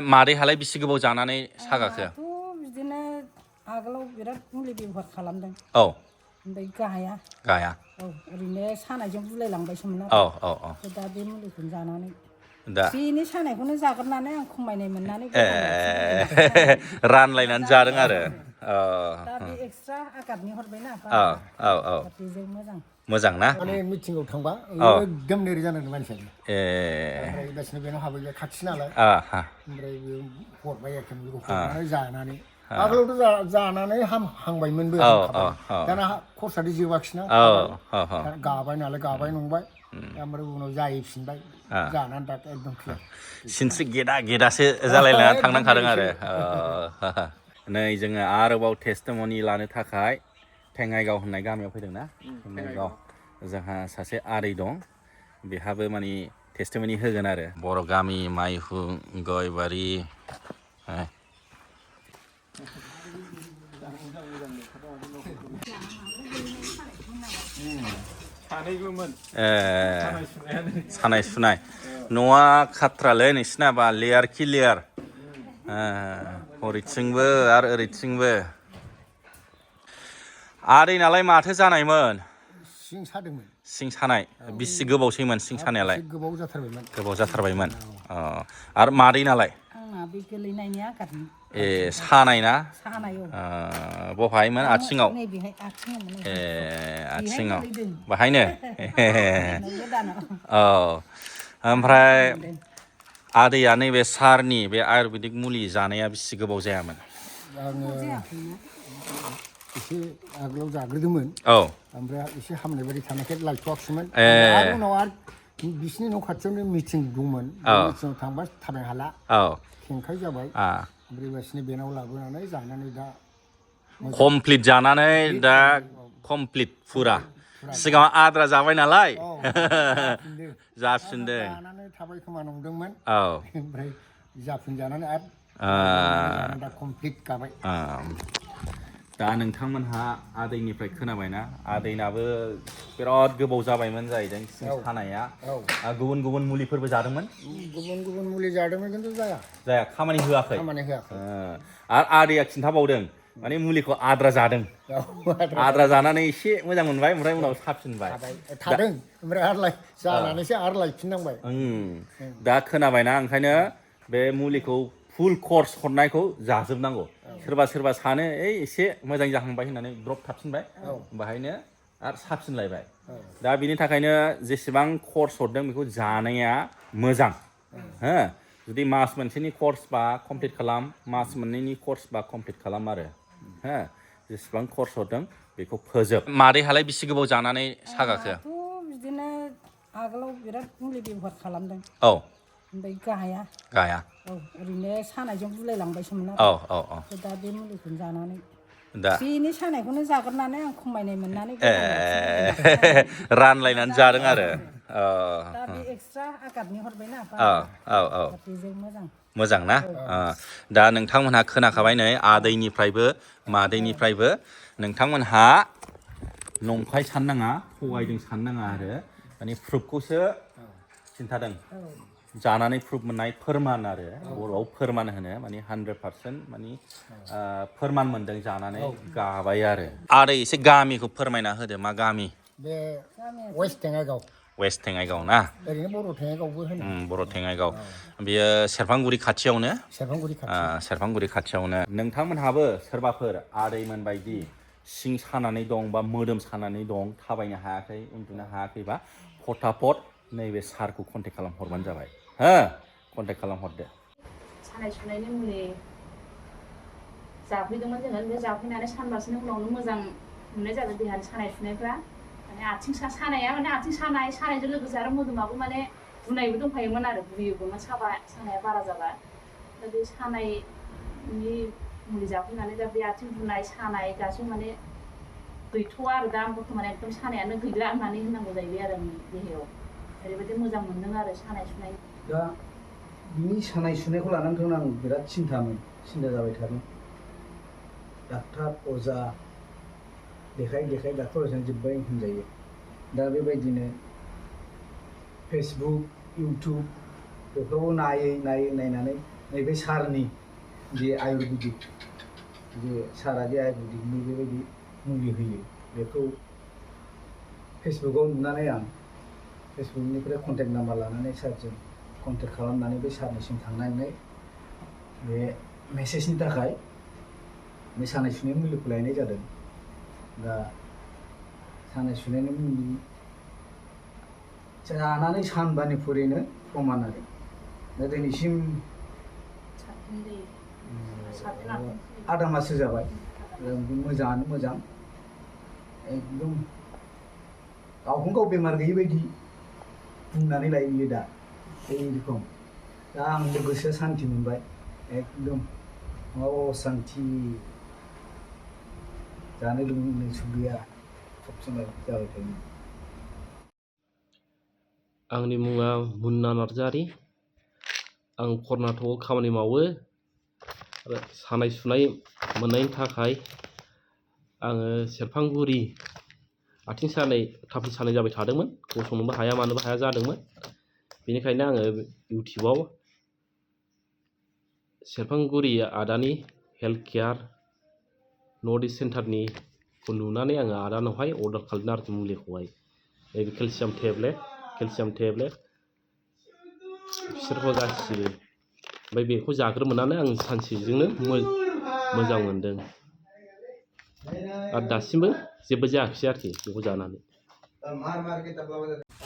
मादैहालाय बेसे गोबाव जानानै सागाखो? बिदिनो आगोलाव बिराद मुलि बेबहार खालामदों। औ ओमफ्राय गाया। गाया। औ ओरैनो सानायजों बुलायलांबायसोमोन औ आरो। औ औ। दा बे मुलिखौनो जानानै दा बेनि सानायखौनो जाग्रोनानै आं खमायनाय मोननानै रानलायनानै जादों आरो। दा बे एक्सट्रा आघातनि हरबायना औ औ बेजों मोजां। मोजां ना? माने मिटिंआव थांबा एकदम नेरै जानांगौ मानसियानो। ओमफ्राय बेबासिनो बेनाव हाबहैबाय खाथि नालाय। ओमफ्राय बे हरबाय आरोखि मुलिखौ हरनानै जानानै आगोलावथ' जानानै हामबायमोनबो हामखाबाय। दाना खरसादि जोबाखिसैना थाबाय गाबाय नालाय गाबाय नंबाय ओमफ्राय उनाव जाहैफिनबाय जानानै दा एकदम क्लियार। सिनस्रि गेदा गेदासो जालायलायनानै थांनांखादों आरो। नै जोङो आरोबाव टेस्टिमनि लानो थाखाय थेङाइगाव होननाय गामियाव फैदोंना? थेङाइगाव जोंहा सासे आदै दं बेहाबो माने टेस्टिमनि होगोन आरो। बर' गामि माइहुं गयबारि सानैबोमोन सानाय सुनाय न'आ खाथ्रालै नोंसिनाबा लेयार खि लेयार हरैथिंबो आरो ओरैथिंबो। आदै नालाय माथो जानायमोन? सिं सादोंमोन। सिं सानाय बिसि गोबावसैमोन सिं सानायालाय? एसे गोबाव जाथारबायमोन। गोबाव जाथारबायमोन। आरो मादै नालाय? आंना बे गोलैनायनि आघातनि। ए सानाय ना? सानाय औ। बहायमोन आथिङाव? नैबेहाय आथिङाव। ए आथिङाव बाहायनो? औ ओमफ्राय आदैया नैबे सारनि बे आयुरवेदिक मुलि जानाया बेसे गोबाव जायामोन? आङो एसे आगोलाव जाग्रोदोंमोन। औ। ओमफ्राय एसे हामनाय बायदि थानायखाय लायथ'वाखिसैमोन। आरो उनाव आरो बिसिनि न' खाथियावनो मिटिं दंमोन। बे मिटिङाव थांबा थाबायनो हाला। खेंखाय जाबाय। ओमफ्राय बेबासिनो बेनाव लाबोनानै जानानै दा कमप्लिट जानानै दा कमप्लिट फुरा। सिगाङाव आद्रा जाबाय नालाय जाफिनदों। जानानै थाबाय खोमा नंदोंमोन। औ। ओमफ्राय जाफिनजानानै आरो जानानै दा कमप्लिट गाबाय। दा नोंथांमोनहा आदैनिफ्राय खोनाबायना? आदैनाबो बिराद गोबाव जाबायमोन जाहैदों सिं सानाया। गुबुन गुबुन मुलिफोरबो जादोंमोन? गुबुन गुबुन मुलि जादोंमोन खिन्थु जाया। जाया खामानि होआखै? खामानि होआखै। आरो आदैया खिन्थाबावदों माने मुलिखौ आद्रा जादों। आद्रा जानानै एसे मोजां मोनबाय ओमफ्राय उनाव साफिनबाय। थादों ओमफ्राय आरो जानानैसो आरो लायफिननांबाय। दा खोनाबायना ओंखायनो बे मुलिखौ फुल कर्स हरनायखौ जाजोबनांगौ। सोरबा सोरबा सानो एसे मोजां जाहांबाय होननानै द्रप थाफिनबाय बाहायनो आरो साफिनलायबाय। दा बिनि थाखायनो जेसेबां कर्स हरदों बेखौ जानाया मोजां। हो जुदि मास मोनसेनि कर्स बा कमप्लिट खालाम, मास मोननैनि कर्स बा कमप्लिट खालाम आरो। हो जेसेबां कर्स हरदों बेखौ फोजोब। मादैहालाय बेसे गोबाव जानानै सागाखो? बिदिनो आगोलाव बिराद मुलि बेबहार खालामदों। औ। ओमफ्राय गाया। गाया। औ ओरैनो सानायजों बुलायलांबायसोमोन औ आरो। औ औ। दा बे मुलिखौनो जानानै दा बेनि सानायखौनो जाग्रोनानै आं खमायनाय मोननानै रानलायनानै जादों आरो। दा बे एक्सट्रा आघातनि हरबायना बेजों मोजां। मोजां ना? दा नोंथांमोनहा खोनाखाबाय नै आदैनिफ्रायबो मादैनिफ्रायबो नोंथांमोनहा नंखाय साननाङा, थगायदों साननाङा आरो माने प्रुफखौसो खिन्थादों। जानानै प्रुफ मोननाय फोरमान आरो बर'आव फोरमान होनो माने 100% माने फोरमान मोनदों जानानै गाबाय आरो। आदै एसे गामिखौ फोरमायना होदो मा गामि? बे वेस्ट थेङाइगाव। वेस्ट थेङाइगाव ना? ओरैनो बर' थेङाइगावबो होनो। बर' थेङाइगाव। बेयो सेरफांगुरि खाथियावनो? सेरफांगुरि खाथियाव। सेरफांगुरि खाथियावनो। नोंथांमोनहाबो सोरबाफोर आदैमोन बायदि सिं सानानै दं बा मोदोम सानानै दं, थाबायनो हायाखै, उन्दुनो हायाखैबा फटाफट नैबे सारखौ कन्टेक्ट खालामहरबानो जाबाय। हो कन्टेक्ट खालामहरदो। सानाय सुनायनि मुलि जाफैदोंमोन जोङो। बे जाफैनानै सानबासोनि उनावनो मोजां मोननाय जादों देहानि सानाय सुनायफ्रा। माने आथिं सानाया माने आथिं सानायजों लोगोसे आरो मोदोमाबो माने बुनायबो दंफायोमोन आरो बुयोबोमोन सानाया बारा जाबा। दा बे सानायनि मुलि जाफैनानै दा बे आथिं बुनाय सानाय गासैबो माने गैथ'वा आरो दा बर्थमान एकदम सानायानो गैला होननानै होनांगौ जाहैबाय आरो आंनि देहायाव। ओरैबायदि मोजां मोनदों आरो सानाय सुनाय। दा बिनि सानाय सुनायखौ लानानैथ' आं बिराद सिन्था जाबाय थादों। डाक्टार अजा देखाय डाक्टार अजाजों जोब्बाय होनजायो। दा बेबायदिनो फेसबुक, इउटुब बेफोरावबो नायनानै नैबे सारनि जे आयुर्वेदिक जे सारा जे आयुर्वेदिकनि बेबायदि मुलि होयो बेखौ फेसबुकाव नुनानै आं फेसबुकनिफ्राय कन्टेक्ट नाम्बार लानानै सारजों कन्टेक्ट खालामनानै बे सारनिसिम थांनानै बे मेसेजनि थाखाय बे सानाय सुनाय मुलिखौ लायनाय जादों। दा सानाय सुनायनि मुलि जानानै सानबानिफ्रायनो प्रमान आरो दा दिनैसिम साबसिन जायो साबसिन आरो आधा माससो जाबाय मोजाङानो मोजां एकदम गावखौनो गाव बेमार गैयि बायदि बुंनानै लायो बियो दा बे रोखोम दा आंबो गोसोआ सान्थि मोनबाय एकदम सान्थि जानो लोंनो सुख गैया सब समाय जाबाय थायो। आंनि मुङा मुन्ना नार्जारि। आं कर्नाटकआव खामानि मावो आरो सानाय सुनाय मोननायनि थाखाय आङो सेरफांगुरि आथिं सानाय थाफ्लि सानाय जाबाय थादोंमोन। गसंनोबो हाया मानोबो हाया जादोंमोन। बेनिखायनो आङो इउटुबाव सेरफांगुरि आदानि हेल्थ केयार नर्थ इस्ट सेन्टारनिखौ नुनानै आङो आदानावहाय अर्डार खालामदों आरोखि मुलिखौहाय नैबे केलसियाम टेब्लेट बिसोरखौ गासिबो ओमफ्राय बेखौ जाग्रोमोनानो आं सानसेजोंनो मोजां मोनदों आरो दासिमबो जेबो जायाखिसै आरोखि बेखौ जानानै।